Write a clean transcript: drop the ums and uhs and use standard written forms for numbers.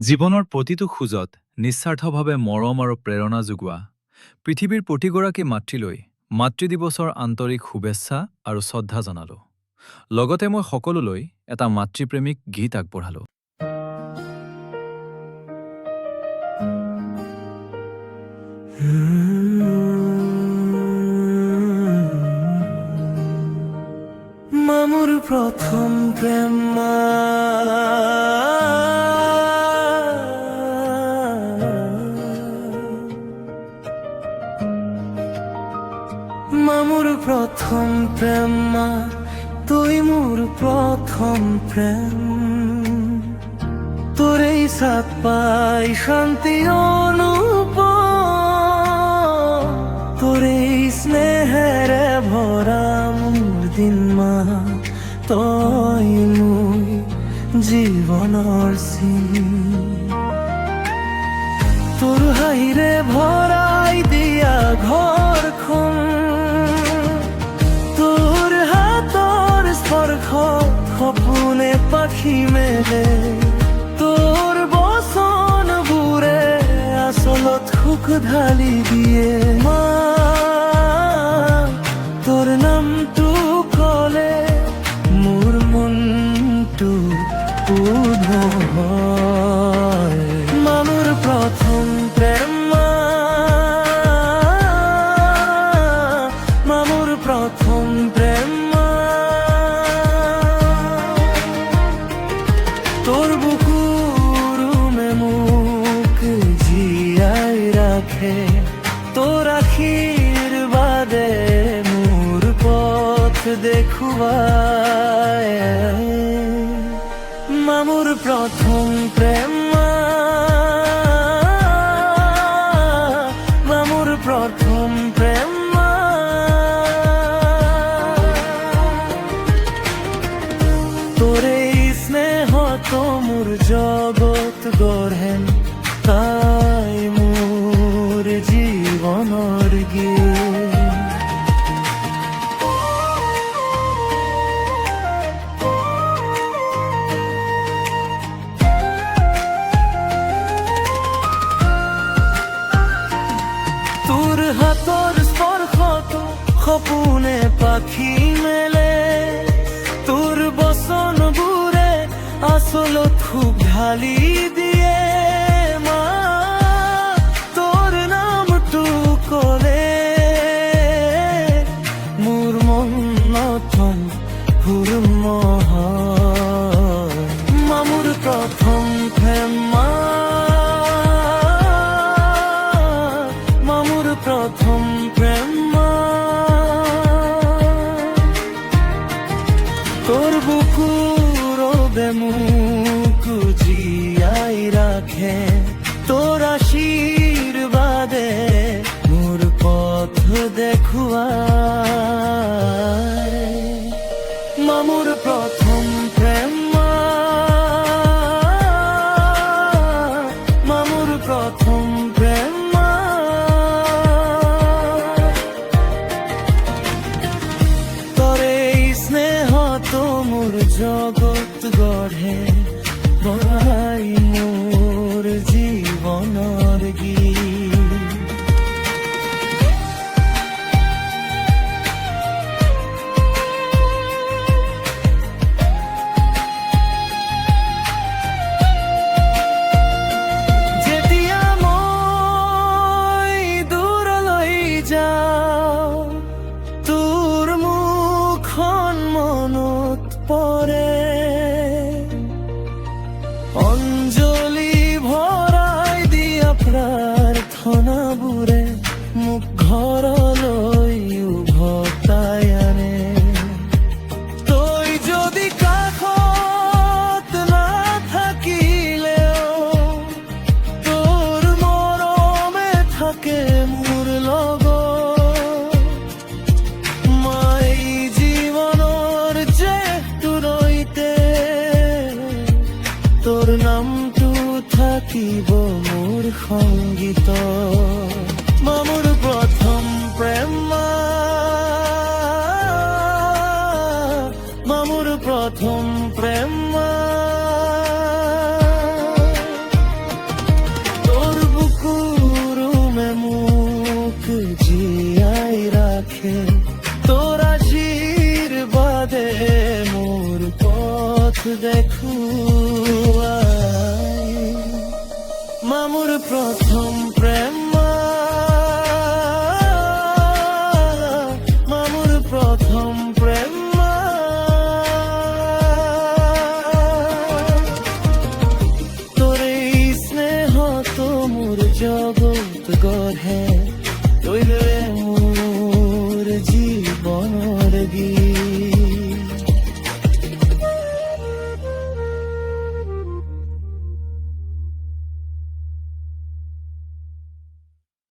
জীৱনৰ প্ৰতিটো খোজত নিস্বাৰ্থভাৱে মৰম আৰু প্ৰেৰণা যোগোৱা পৃথিৱীৰ প্ৰতিগৰাকী মাতৃলৈ মাতৃ দিৱসৰ আন্তৰিক শুভেচ্ছা আৰু শ্ৰদ্ধা জনালোঁ। লগতে মই সকলোলৈ এটা মাতৃপ্ৰেমিক গীত আগবঢ়ালোঁ। মামুৰ প্ৰথম প্ৰেম মামুৰ প্ৰথম প্ৰেম তুই মোৰ প্ৰথম প্ৰেম তোৰে সাথ পাই শান্তি অনুপ তোৰে স্নেহেৰে ভৰা মোৰ দিন তই মোৰ জীৱনৰ চিন তোৰ হাঁহিৰে ভৰাই দিয়া ঘৰখন তোৰ হাতৰ স্পৰ্শ সপোনে পাখি মেলে তোৰ বচনবোৰে আচলত সুখ ঢালি দিয়ে মা তোৰ নামটো কলে মোৰ মনটো উদ্ভৱ হয়। মামুৰ প্ৰথম প্ৰেম মামুৰ প্ৰথম প্ৰেম তোৰ বুকুৰুমে মোক জীয়াই ৰাখে তোৰ আশীৰ্বাদে মোৰ পথ দেখুৱাই মামুৰ প্ৰথম প্ৰেম মামুৰ প্ৰথম প্ৰেম তোৰে স্নেহত মোৰ জগত গঢ়েন তাই মোৰ জীৱনৰ গীত তোৰ হাতৰ স্পৰ্শতো সপোনে পাখি মেলে তোৰ বচনবোৰে আচলত সুখ ঢালি দিয়ে মা তোৰ নামটো কলে মোৰ মনত হুৰম হয়। মামুৰ প্ৰথম প্ৰেম মামুৰ প্ৰথম প্ৰেম তোৰ বুকুৰবে মোক জীয়াই ৰাখে তোৰ আশীৰ্বাদে মোৰ পথ দেখুৱাই মামুৰ প্ৰথম প্ৰেম মামুৰ প্ৰথম প্ৰেম তোৰে স্নেহতো মোৰ জগত গঢ়ে বৰাই মোৰ জীৱনৰ গীত যেতিয়া মই দূৰলৈ যাওঁ তোৰ মুখখন মনত পৰে অঞ্জলি ভৰাই দিয়া প্ৰাৰ্থনাবোৰে মোক ঘৰলৈ উভতাই আনে তই যদি কাষত নাথাকিলেও তোৰ মৰমে থাকে মোৰ লগত মই জীৱনৰ জেঠটোৰৈতে তোৰ নামটো থাকিব মোৰ সংগীত মামুৰ প্ৰথম প্ৰেম মামুৰ প্ৰথম প্ৰেম দেখুৱাই মামোৰ প্ৰথম